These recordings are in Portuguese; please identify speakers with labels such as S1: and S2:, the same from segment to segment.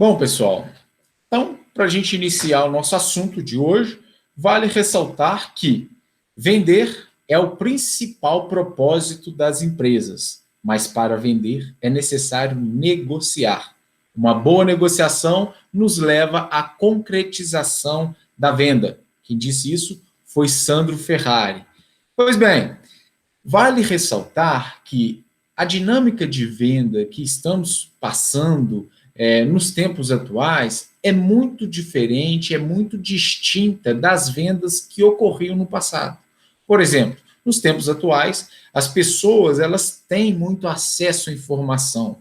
S1: Bom, pessoal, então, para a gente iniciar o nosso assunto de hoje, vale ressaltar que vender é o principal propósito das empresas, mas para vender é necessário negociar. Uma boa negociação nos leva à concretização da venda. Quem disse isso foi Sandro Ferrari. Pois bem, vale ressaltar que a dinâmica de venda que estamos passando nos tempos atuais é muito diferente, é muito distinta das vendas que ocorriam no passado. Por exemplo, nos tempos atuais, as pessoas elas têm muito acesso à informação.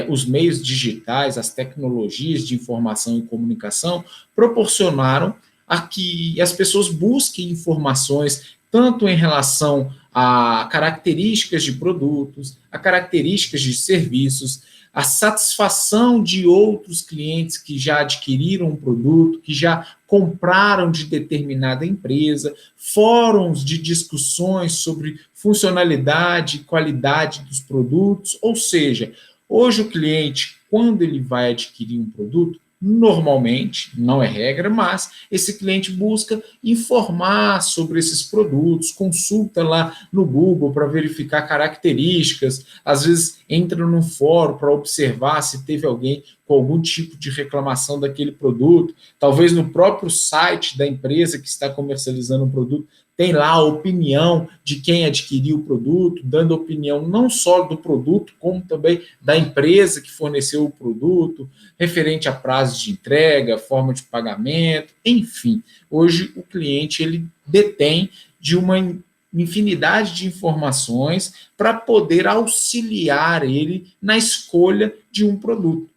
S1: Os meios digitais, as tecnologias de informação e comunicação proporcionaram a que as pessoas busquem informações tanto em relação a características de produtos, a características de serviços, a satisfação de outros clientes que já adquiriram um produto, que já compraram de determinada empresa, fóruns de discussões sobre funcionalidade e qualidade dos produtos, ou seja, hoje o cliente, quando ele vai adquirir um produto, normalmente, não é regra, mas esse cliente busca informar sobre esses produtos, consulta lá no Google para verificar características, às vezes entra no fórum para observar se teve alguém com algum tipo de reclamação daquele produto, talvez no próprio site da empresa que está comercializando um produto, tem lá a opinião de quem adquiriu o produto, dando opinião não só do produto, como também da empresa que forneceu o produto, referente a prazos de entrega, forma de pagamento, enfim. Hoje o cliente ele detém de uma infinidade de informações para poder auxiliar ele na escolha de um produto.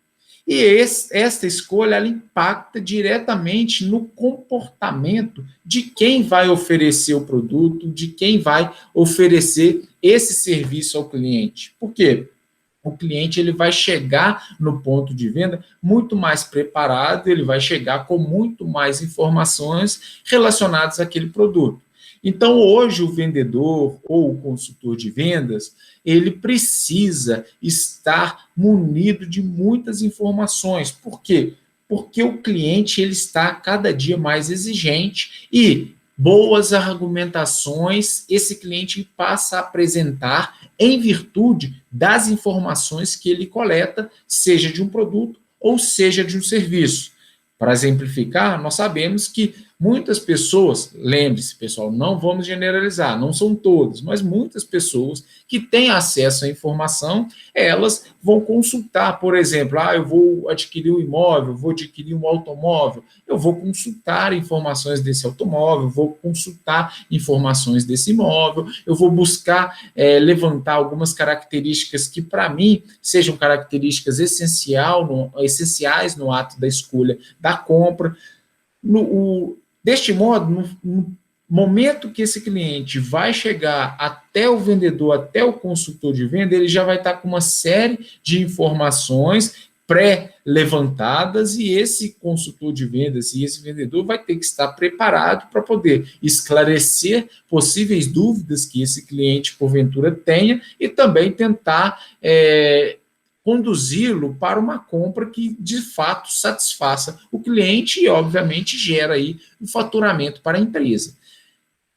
S1: E esta escolha ela impacta diretamente no comportamento de quem vai oferecer o produto, de quem vai oferecer esse serviço ao cliente. Por quê? O cliente ele vai chegar no ponto de venda muito mais preparado, ele vai chegar com muito mais informações relacionadas àquele produto. Então, hoje, o vendedor ou o consultor de vendas, ele precisa estar munido de muitas informações. Por quê? Porque o cliente ele está cada dia mais exigente e boas argumentações esse cliente passa a apresentar em virtude das informações que ele coleta, seja de um produto ou seja de um serviço. Para exemplificar, nós sabemos que muitas pessoas, lembre-se, pessoal, não vamos generalizar, não são todas, mas muitas pessoas que têm acesso à informação, elas vão consultar, por exemplo, eu vou adquirir um imóvel, vou adquirir um automóvel, eu vou consultar informações desse automóvel, vou consultar informações desse imóvel, eu vou buscar levantar algumas características que, para mim, sejam características essenciais no ato da escolha da compra. Deste modo, no momento que esse cliente vai chegar até o vendedor, até o consultor de venda, ele já vai estar com uma série de informações pré-levantadas e esse consultor de vendas e esse vendedor vai ter que estar preparado para poder esclarecer possíveis dúvidas que esse cliente, porventura, tenha e também tentar conduzi-lo para uma compra que, de fato, satisfaça o cliente e, obviamente, gera aí um faturamento para a empresa.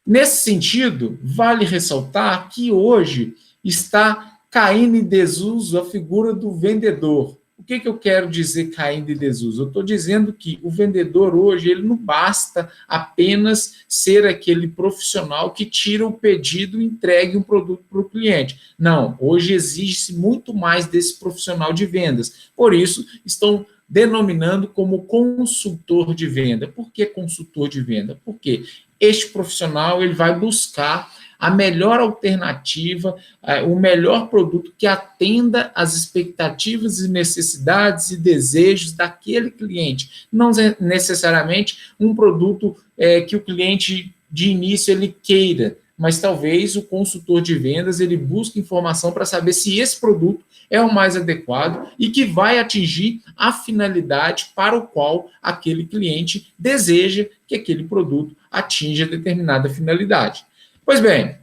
S1: Nesse sentido, vale ressaltar que hoje está caindo em desuso a figura do vendedor. O que eu quero dizer caindo em desuso? Eu estou dizendo que o vendedor hoje ele não basta apenas ser aquele profissional que tira o pedido e entregue um produto para o cliente. Não, hoje exige-se muito mais desse profissional de vendas. Por isso, estão denominando como consultor de venda. Por que consultor de venda? Porque este profissional ele vai buscar a melhor alternativa, o melhor produto que atenda às expectativas e necessidades e desejos daquele cliente. Não necessariamente um produto que o cliente de início ele queira, mas talvez o consultor de vendas ele busque informação para saber se esse produto é o mais adequado e que vai atingir a finalidade para o qual aquele cliente deseja que aquele produto atinja determinada finalidade. Pois bem,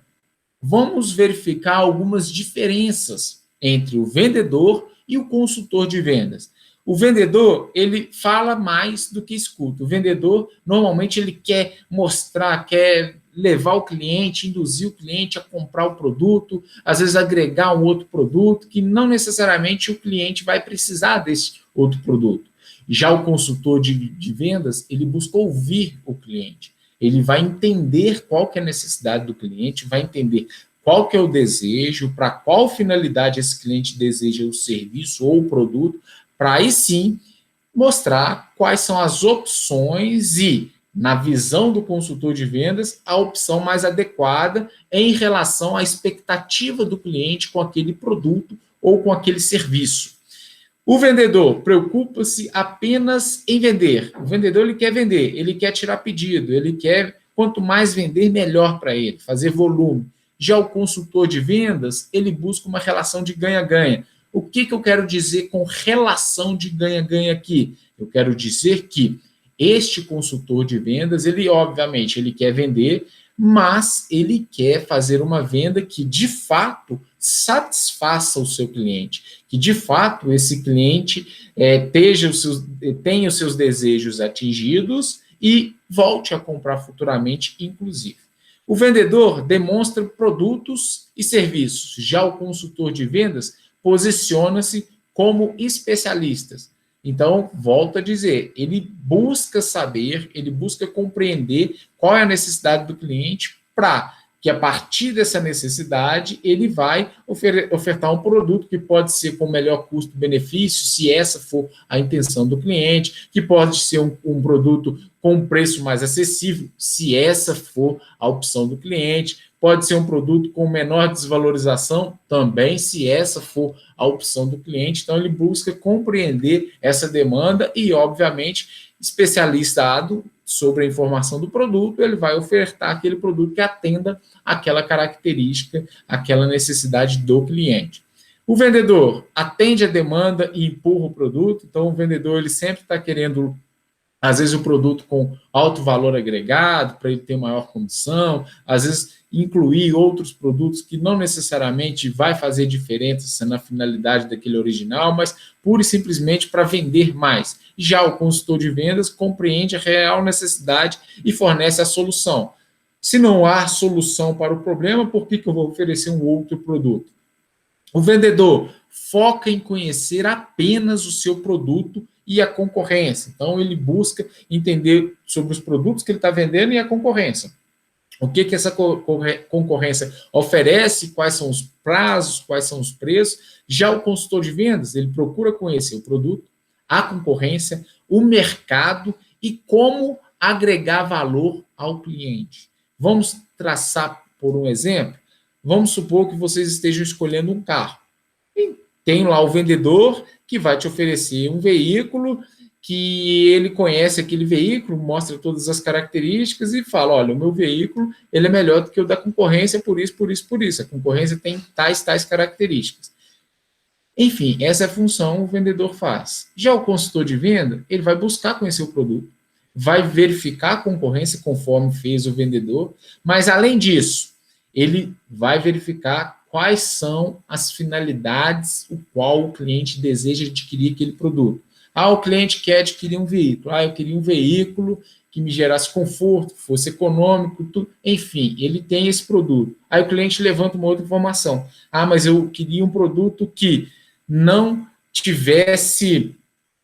S1: vamos verificar algumas diferenças entre o vendedor e o consultor de vendas. O vendedor, ele fala mais do que escuta. O vendedor, normalmente, ele quer mostrar, quer levar o cliente, induzir o cliente a comprar o produto, às vezes agregar um outro produto, que não necessariamente o cliente vai precisar desse outro produto. Já o consultor de vendas, ele busca ouvir o cliente. Ele vai entender qual que é a necessidade do cliente, vai entender qual que é o desejo, para qual finalidade esse cliente deseja o serviço ou o produto, para aí sim mostrar quais são as opções e, na visão do consultor de vendas, a opção mais adequada em relação à expectativa do cliente com aquele produto ou com aquele serviço. O vendedor preocupa-se apenas em vender. O vendedor ele quer vender, ele quer tirar pedido, ele quer, quanto mais vender, melhor para ele, fazer volume. Já o consultor de vendas, ele busca uma relação de ganha-ganha. O que eu quero dizer com relação de ganha-ganha aqui? Eu quero dizer que este consultor de vendas, ele obviamente ele quer vender, mas ele quer fazer uma venda que de fato satisfaça o seu cliente, que de fato esse cliente tenha os seus desejos atingidos e volte a comprar futuramente, inclusive. O vendedor demonstra produtos e serviços, já o consultor de vendas posiciona-se como especialistas. Então, volto a dizer, ele busca saber, ele busca compreender qual é a necessidade do cliente para que, a partir dessa necessidade, ele vai ofertar um produto que pode ser com melhor custo-benefício, se essa for a intenção do cliente, que pode ser um produto com um preço mais acessível, se essa for a opção do cliente, pode ser um produto com menor desvalorização, também, se essa for a opção do cliente. Então, ele busca compreender essa demanda e, obviamente, especializado sobre a informação do produto, ele vai ofertar aquele produto que atenda aquela característica, aquela necessidade do cliente. O vendedor atende a demanda e empurra o produto, então o vendedor ele sempre está querendo, às vezes, o produto com alto valor agregado, para ele ter maior condição, às vezes incluir outros produtos que não necessariamente vai fazer diferença na finalidade daquele original, mas pura e simplesmente para vender mais. Já o consultor de vendas compreende a real necessidade e fornece a solução. Se não há solução para o problema, por que eu vou oferecer um outro produto? O vendedor foca em conhecer apenas o seu produto e a concorrência. Então, ele busca entender sobre os produtos que ele está vendendo e a concorrência. O que essa concorrência oferece, quais são os prazos, quais são os preços. Já o consultor de vendas, ele procura conhecer o produto, a concorrência, o mercado e como agregar valor ao cliente. Vamos traçar por um exemplo? Vamos supor que vocês estejam escolhendo um carro. E tem lá o vendedor que vai te oferecer um veículo que ele conhece aquele veículo, mostra todas as características e fala, olha, o meu veículo ele é melhor do que o da concorrência por isso, por isso, por isso. A concorrência tem tais características. Enfim, essa é a função que o vendedor faz. Já o consultor de venda, ele vai buscar conhecer o produto, vai verificar a concorrência conforme fez o vendedor, mas além disso, ele vai verificar quais são as finalidades o qual o cliente deseja adquirir aquele produto. O cliente quer adquirir um veículo. Eu queria um veículo que me gerasse conforto, fosse econômico, tudo. Enfim, ele tem esse produto. Aí o cliente levanta uma outra informação. Mas eu queria um produto que não tivesse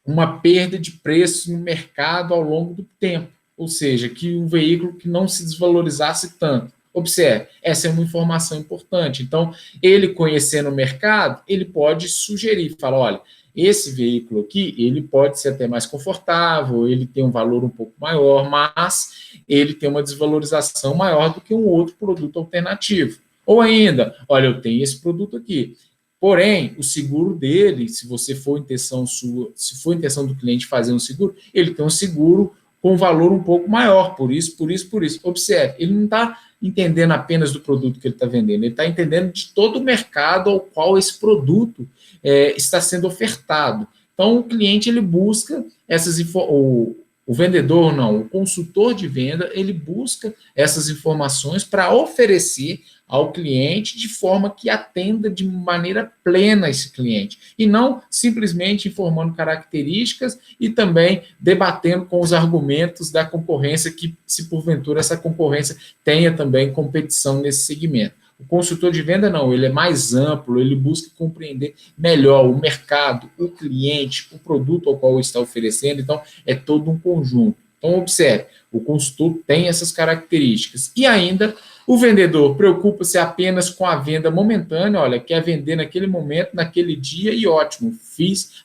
S1: uma perda de preço no mercado ao longo do tempo. Ou seja, que um veículo que não se desvalorizasse tanto. Observe, essa é uma informação importante. Então, ele conhecendo o mercado, ele pode sugerir, falar, olha, esse veículo aqui, ele pode ser até mais confortável, ele tem um valor um pouco maior, mas ele tem uma desvalorização maior do que um outro produto alternativo. Ou ainda, olha, eu tenho esse produto aqui, porém, o seguro dele, se for intenção sua, se for intenção do cliente fazer um seguro, ele tem um seguro com um valor um pouco maior, por isso. Observe, ele não está entendendo apenas do produto que ele está vendendo, ele está entendendo de todo o mercado ao qual esse produto está sendo ofertado. Então, o cliente ele busca o vendedor não, o consultor de venda, ele busca essas informações para oferecer ao cliente de forma que atenda de maneira plena esse cliente, e não simplesmente informando características e também debatendo com os argumentos da concorrência, que se porventura essa concorrência tenha também competição nesse segmento. O consultor de venda não, ele é mais amplo, ele busca compreender melhor o mercado, o cliente, o produto ao qual está oferecendo, então é todo um conjunto. Então observe, o consultor tem essas características. E ainda, o vendedor preocupa-se apenas com a venda momentânea, olha, quer vender naquele momento, naquele dia e ótimo,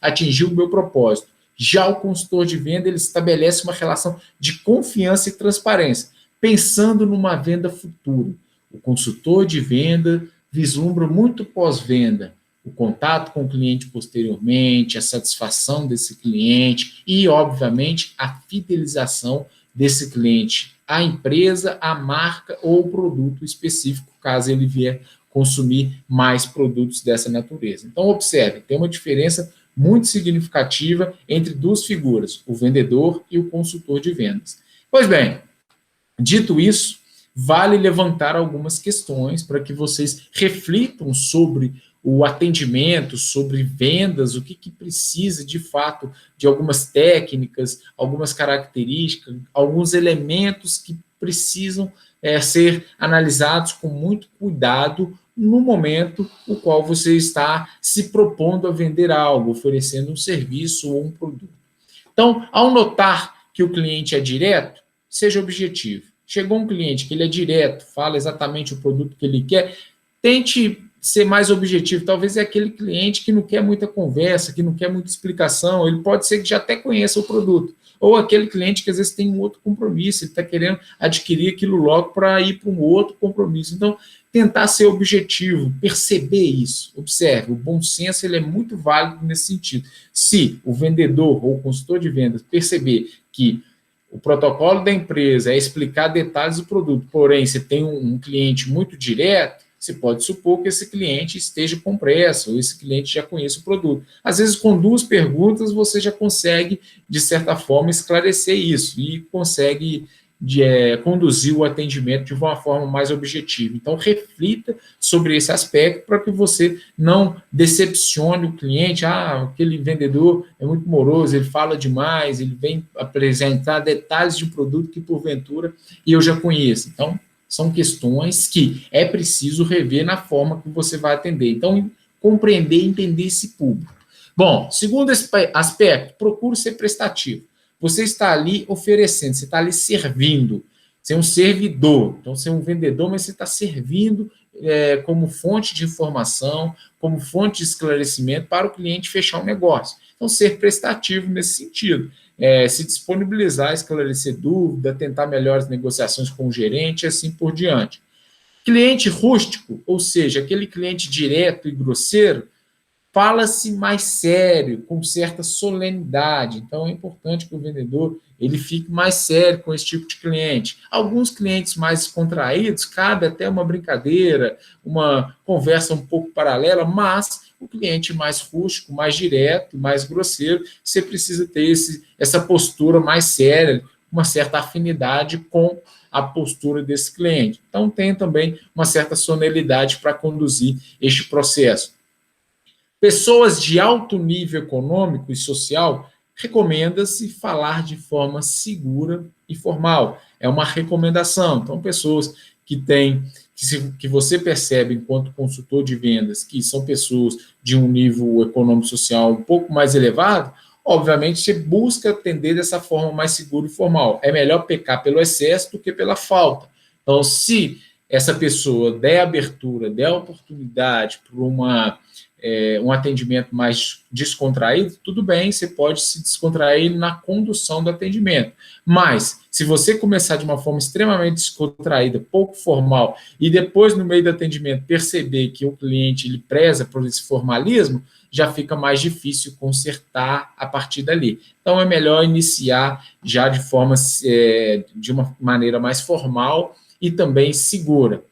S1: atingi o meu propósito. Já o consultor de venda, ele estabelece uma relação de confiança e transparência, pensando numa venda futura. O consultor de venda vislumbra muito pós-venda, o contato com o cliente posteriormente, a satisfação desse cliente e, obviamente, a fidelização desse cliente à empresa, à marca ou produto específico, caso ele vier consumir mais produtos dessa natureza. Então, observe, tem uma diferença muito significativa entre duas figuras, o vendedor e o consultor de vendas. Pois bem, dito isso, vale levantar algumas questões para que vocês reflitam sobre o atendimento, sobre vendas, o que precisa de fato de algumas técnicas, algumas características, alguns elementos que precisam ser analisados com muito cuidado no momento no qual você está se propondo a vender algo, oferecendo um serviço ou um produto. Então, ao notar que o cliente é direto, seja objetivo. Chegou um cliente que ele é direto, fala exatamente o produto que ele quer, tente ser mais objetivo. Talvez é aquele cliente que não quer muita conversa, que não quer muita explicação, ele pode ser que já até conheça o produto. Ou aquele cliente que às vezes tem um outro compromisso, ele está querendo adquirir aquilo logo para ir para um outro compromisso. Então, tentar ser objetivo, perceber isso. Observe, o bom senso ele é muito válido nesse sentido. Se o vendedor ou o consultor de vendas perceber que o protocolo da empresa é explicar detalhes do produto, porém, você tem um cliente muito direto, você pode supor que esse cliente esteja com pressa, ou esse cliente já conhece o produto. Às vezes, com duas perguntas, você já consegue, de certa forma, esclarecer isso e consegue conduzir o atendimento de uma forma mais objetiva. Então, reflita sobre esse aspecto para que você não decepcione o cliente. Aquele vendedor é muito moroso, ele fala demais, ele vem apresentar detalhes de um produto que, porventura, eu já conheço. Então, são questões que é preciso rever na forma que você vai atender. Então, compreender e entender esse público. Bom, segundo aspecto, procure ser prestativo. Você está ali oferecendo, você está ali servindo. Você é um servidor. Então, você é um vendedor, mas você está servindo como fonte de informação, como fonte de esclarecimento para o cliente fechar um negócio. Então, ser prestativo nesse sentido. Se disponibilizar, esclarecer dúvida, tentar melhores negociações com o gerente e assim por diante. Cliente rústico, ou seja, aquele cliente direto e grosseiro, fala-se mais sério, com certa solenidade. Então, é importante que o vendedor ele fique mais sério com esse tipo de cliente. Alguns clientes mais contraídos, cabe até uma brincadeira, uma conversa um pouco paralela, mas o cliente mais rústico, mais direto, mais grosseiro, você precisa ter essa postura mais séria, uma certa afinidade com a postura desse cliente. Então, tem também uma certa sonoridade para conduzir este processo. Pessoas de alto nível econômico e social, recomenda-se falar de forma segura e formal. É uma recomendação. Então, pessoas que você percebe enquanto consultor de vendas, que são pessoas de um nível econômico social um pouco mais elevado, obviamente você busca atender dessa forma mais segura e formal. É melhor pecar pelo excesso do que pela falta. Então, se essa pessoa der abertura, der oportunidade para um atendimento mais descontraído, tudo bem, você pode se descontrair na condução do atendimento. Mas, se você começar de uma forma extremamente descontraída, pouco formal, e depois, no meio do atendimento, perceber que o cliente ele preza por esse formalismo, já fica mais difícil consertar a partir dali. Então, é melhor iniciar já de uma maneira mais formal e também segura.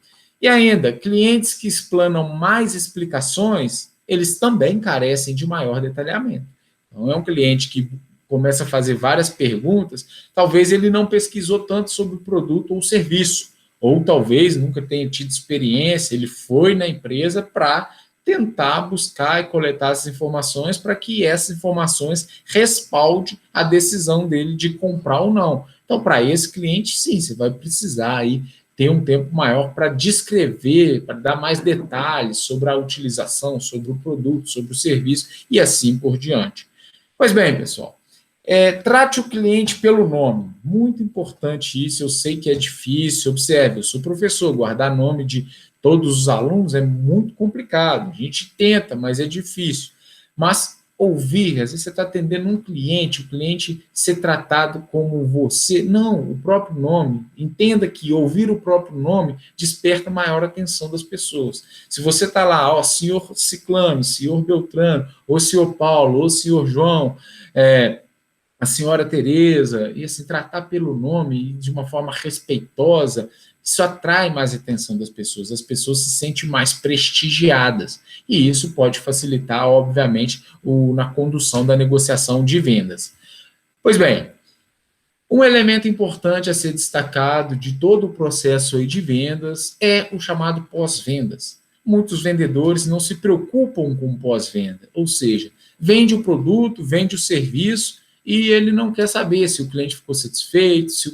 S1: E ainda, clientes que explanam mais explicações, eles também carecem de maior detalhamento. Então, é um cliente que começa a fazer várias perguntas, talvez ele não pesquisou tanto sobre o produto ou o serviço, ou talvez nunca tenha tido experiência, ele foi na empresa para tentar buscar e coletar essas informações para que essas informações respaldem a decisão dele de comprar ou não. Então, para esse cliente, sim, você vai precisar aí ter um tempo maior para descrever, para dar mais detalhes sobre a utilização, sobre o produto, sobre o serviço e assim por diante. Pois bem, pessoal, trate o cliente pelo nome. Muito importante isso, eu sei que é difícil. Observe, eu sou professor, guardar nome de todos os alunos é muito complicado. A gente tenta, mas é difícil. Mas ouvir, às vezes você está atendendo um cliente, o cliente ser tratado como você. Não, o próprio nome. Entenda que ouvir o próprio nome desperta maior atenção das pessoas. Se você está lá, ó, senhor Ciclano, senhor Beltrano, ou senhor Paulo, ou senhor João, a senhora Tereza, e assim, tratar pelo nome de uma forma respeitosa, isso atrai mais a atenção das pessoas, as pessoas se sentem mais prestigiadas, e isso pode facilitar, obviamente, na condução da negociação de vendas. Pois bem, um elemento importante a ser destacado de todo o processo aí de vendas é o chamado pós-vendas. Muitos vendedores não se preocupam com pós-venda, ou seja, vende o produto, vende o serviço, e ele não quer saber se o cliente ficou satisfeito, se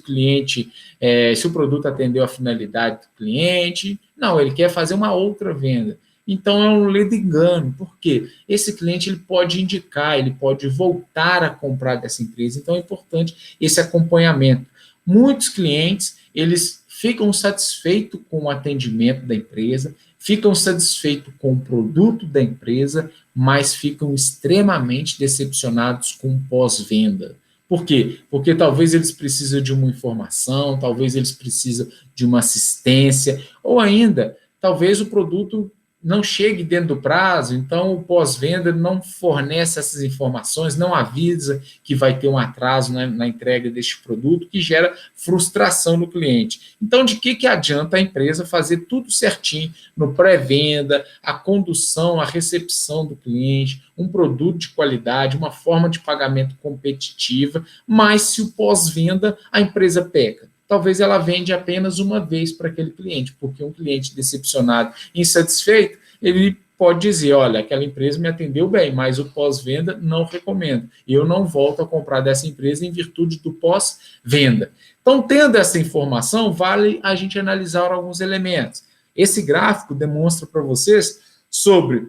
S1: o produto atendeu a finalidade do cliente. Não, ele quer fazer uma outra venda. Então é um ledo engano. Por quê? Esse cliente ele pode indicar, ele pode voltar a comprar dessa empresa. Então é importante esse acompanhamento. Muitos clientes, eles ficam satisfeitos com o atendimento da empresa, ficam satisfeitos com o produto da empresa, mas ficam extremamente decepcionados com o pós-venda. Por quê? Porque talvez eles precisam de uma informação, talvez eles precisam de uma assistência, ou ainda, talvez o produto não chegue dentro do prazo, então o pós-venda não fornece essas informações, não avisa que vai ter um atraso na entrega deste produto, que gera frustração no cliente. Então, de que adianta a empresa fazer tudo certinho no pré-venda, a condução, a recepção do cliente, um produto de qualidade, uma forma de pagamento competitiva, mas se o pós-venda a empresa peca? Talvez ela vende apenas uma vez para aquele cliente, porque um cliente decepcionado, insatisfeito, ele pode dizer, olha, aquela empresa me atendeu bem, mas o pós-venda não recomendo. Eu não volto a comprar dessa empresa em virtude do pós-venda. Então, tendo essa informação, vale a gente analisar alguns elementos. Esse gráfico demonstra para vocês sobre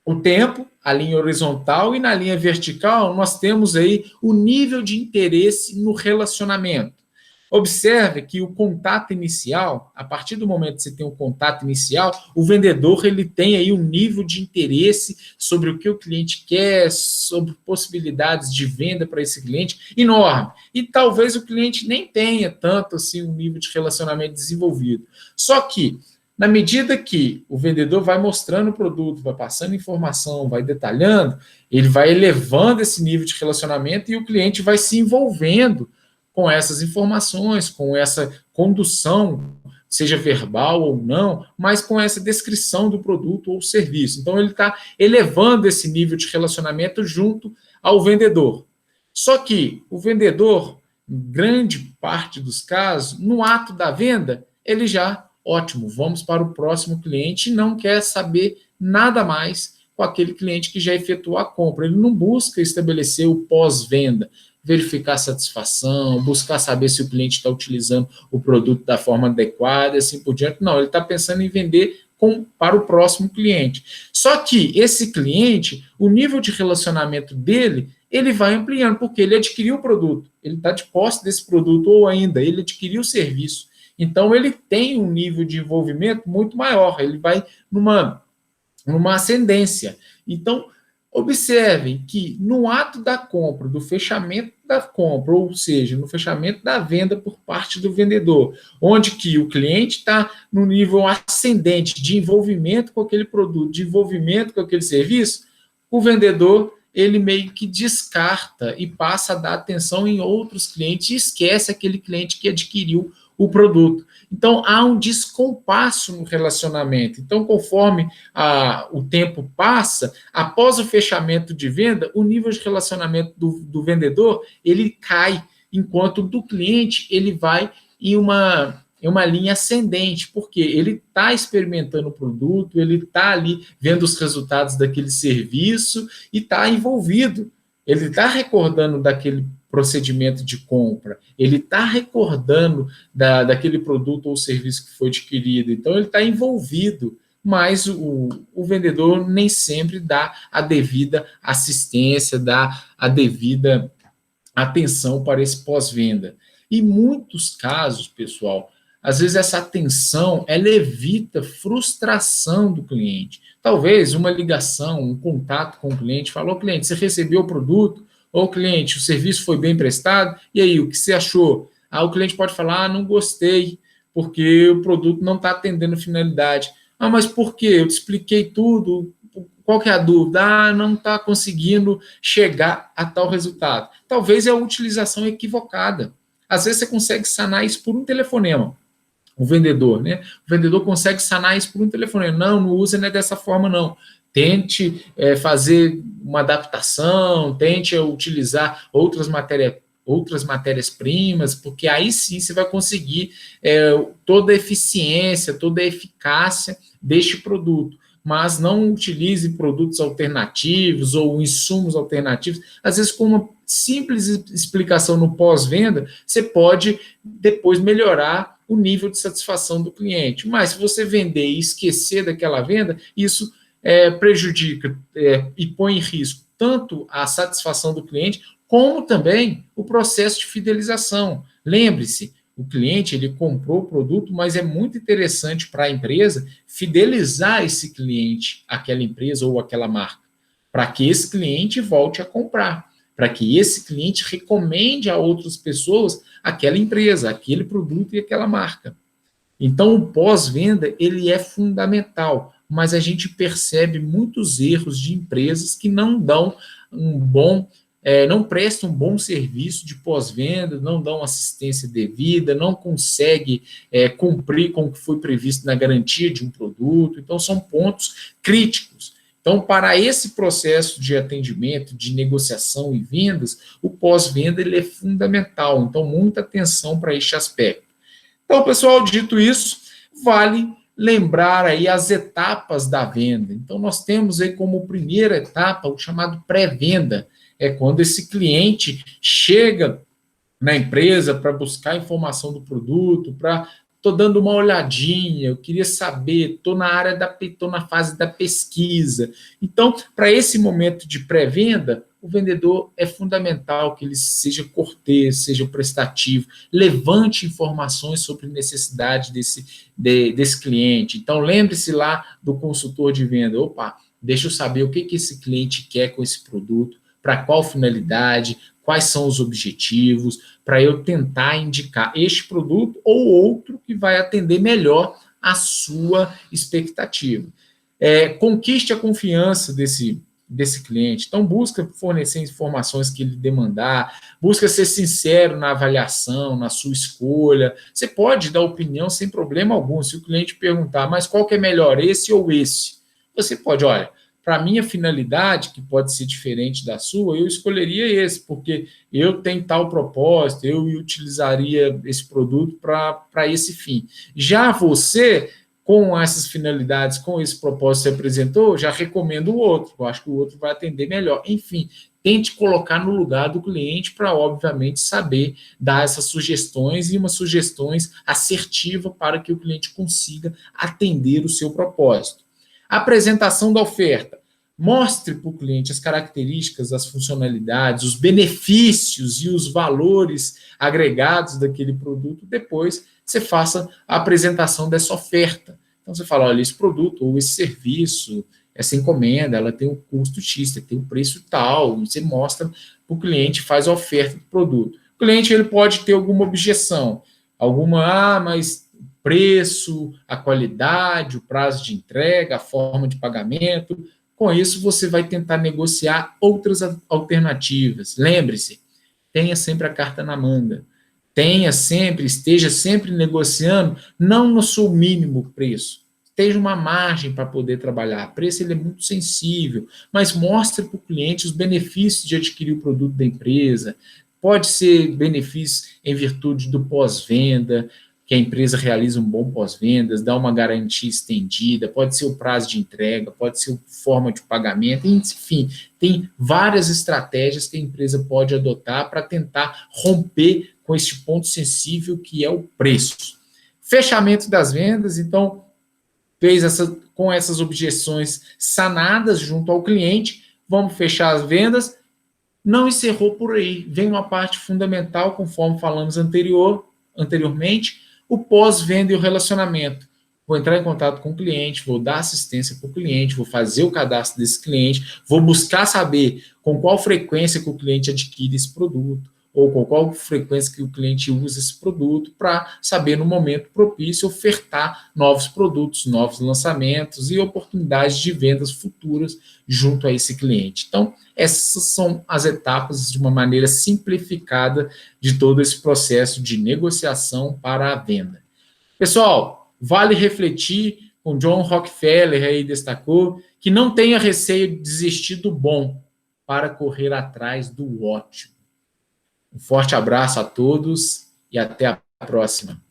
S1: o tempo, a linha horizontal, e na linha vertical nós temos aí o nível de interesse no relacionamento. Observe que o contato inicial, a partir do momento que você tem um contato inicial, o vendedor ele tem aí um nível de interesse sobre o que o cliente quer, sobre possibilidades de venda para esse cliente enorme. E talvez o cliente nem tenha tanto assim um nível de relacionamento desenvolvido. Só que na medida que o vendedor vai mostrando o produto, vai passando informação, vai detalhando, ele vai elevando esse nível de relacionamento e o cliente vai se envolvendo com essas informações, com essa condução, seja verbal ou não, mas com essa descrição do produto ou serviço. Então, ele está elevando esse nível de relacionamento junto ao vendedor. Só que o vendedor, em grande parte dos casos, no ato da venda, ele já, ótimo, vamos para o próximo cliente e não quer saber nada mais com aquele cliente que já efetuou a compra. Ele não busca estabelecer o pós-venda, verificar a satisfação, buscar saber se o cliente está utilizando o produto da forma adequada, assim por diante. Não, ele está pensando em vender para o próximo cliente. Só que esse cliente, o nível de relacionamento dele, ele vai ampliando, porque ele adquiriu o produto, ele está de posse desse produto, ou ainda, ele adquiriu o serviço. Então, ele tem um nível de envolvimento muito maior, ele vai numa ascendência. Então, observem que no ato da compra, do fechamento da compra, ou seja, no fechamento da venda por parte do vendedor, onde que o cliente está no nível ascendente de envolvimento com aquele produto, de envolvimento com aquele serviço, o vendedor ele meio que descarta e passa a dar atenção em outros clientes e esquece aquele cliente que adquiriu o produto. Então, há um descompasso no relacionamento. Então, conforme o tempo passa, após o fechamento de venda, o nível de relacionamento do vendedor, ele cai, enquanto do cliente, ele vai em uma é uma linha ascendente, porque ele está experimentando o produto, ele está ali vendo os resultados daquele serviço e está envolvido. Ele está recordando daquele procedimento de compra, ele está recordando daquele produto ou serviço que foi adquirido, então ele está envolvido, mas o vendedor nem sempre dá a devida assistência, dá a devida atenção para esse pós-venda. Em muitos casos, pessoal, às vezes essa atenção, ela evita frustração do cliente. Talvez uma ligação, um contato com o cliente, falou, cliente, você recebeu o produto? Ou cliente, o serviço foi bem prestado? E aí, o que você achou? O cliente pode falar, não gostei, porque o produto não está atendendo a finalidade. Mas por quê? Eu te expliquei tudo, qual que é a dúvida? Não está conseguindo chegar a tal resultado. Talvez é a utilização equivocada. Às vezes você consegue sanar isso por um telefonema. O vendedor, né? O vendedor consegue sanar isso por um telefonema. Não usa dessa forma, não. Tente fazer uma adaptação, tente utilizar outras matérias-primas, porque aí sim você vai conseguir toda a eficiência, toda a eficácia deste produto. Mas não utilize produtos alternativos ou insumos alternativos. Às vezes, com uma simples explicação no pós-venda, você pode depois melhorar o nível de satisfação do cliente. Mas se você vender e esquecer daquela venda, isso prejudica e põe em risco tanto a satisfação do cliente, como também o processo de fidelização. Lembre-se, o cliente ele comprou o produto, mas é muito interessante para a empresa fidelizar esse cliente àquela empresa ou àquela marca, para que esse cliente volte a comprar, para que esse cliente recomende a outras pessoas aquela empresa, aquele produto e aquela marca. Então, o pós-venda ele é fundamental, mas a gente percebe muitos erros de empresas que não dão não prestam um bom serviço de pós-venda, não dão assistência devida, não consegue cumprir com o que foi previsto na garantia de um produto. Então, são pontos críticos. Então, para esse processo de atendimento, de negociação e vendas, o pós-venda ele é fundamental. Então, muita atenção para este aspecto. Então, pessoal, dito isso, vale lembrar aí as etapas da venda. Então, nós temos aí como primeira etapa o chamado pré-venda. É quando esse cliente chega na empresa para buscar informação do produto, estou dando uma olhadinha, eu queria saber, estou na fase da pesquisa. Então, para esse momento de pré-venda, o vendedor é fundamental que ele seja cortês, seja prestativo, levante informações sobre necessidade desse cliente. Então, lembre-se lá do consultor de venda. Deixa eu saber o que esse cliente quer com esse produto, para qual finalidade, quais são os objetivos, para eu tentar indicar este produto ou outro que vai atender melhor a sua expectativa. Conquiste a confiança desse cliente. Então, busca fornecer informações que ele demandar, busca ser sincero na avaliação, na sua escolha. Você pode dar opinião sem problema algum. Se o cliente perguntar, mas qual que é melhor, esse ou esse? Você pode, olha, para a minha finalidade, que pode ser diferente da sua, eu escolheria esse, porque eu tenho tal propósito, eu utilizaria esse produto para esse fim. Já você, com essas finalidades, com esse propósito que você apresentou, já recomendo o outro, eu acho que o outro vai atender melhor. Enfim, tente colocar no lugar do cliente para, obviamente, saber dar essas sugestões e umas sugestões assertivas para que o cliente consiga atender o seu propósito. Apresentação da oferta. Mostre para o cliente as características, as funcionalidades, os benefícios e os valores agregados daquele produto. Depois, você faça a apresentação dessa oferta. Então, você fala, olha, esse produto ou esse serviço, essa encomenda, ela tem um custo X, tem um preço tal. Você mostra para o cliente, faz a oferta do produto. O cliente ele pode ter alguma objeção, mas preço, a qualidade, o prazo de entrega, a forma de pagamento. Com isso, você vai tentar negociar outras alternativas. Lembre-se, tenha sempre a carta na manga. Esteja sempre negociando, não no seu mínimo preço. Esteja uma margem para poder trabalhar. O preço ele é muito sensível, mas mostre para o cliente os benefícios de adquirir o produto da empresa. Pode ser benefício em virtude do pós-venda, que a empresa realiza um bom pós-vendas, dá uma garantia estendida, pode ser o prazo de entrega, pode ser forma de pagamento, enfim, tem várias estratégias que a empresa pode adotar para tentar romper com este ponto sensível que é o preço. Fechamento das vendas, então, com essas objeções sanadas junto ao cliente, vamos fechar as vendas. Não encerrou por aí, vem uma parte fundamental, conforme falamos anteriormente, o pós-venda e o relacionamento. Vou entrar em contato com o cliente, vou dar assistência para o cliente, vou fazer o cadastro desse cliente, vou buscar saber com qual frequência que o cliente adquire esse produto, ou com qual frequência que o cliente usa esse produto, para saber, no momento propício, ofertar novos produtos, novos lançamentos e oportunidades de vendas futuras junto a esse cliente. Então, essas são as etapas de uma maneira simplificada de todo esse processo de negociação para a venda. Pessoal, vale refletir, com John Rockefeller aí destacou, que não tenha receio de desistir do bom para correr atrás do ótimo. Um forte abraço a todos e até a próxima.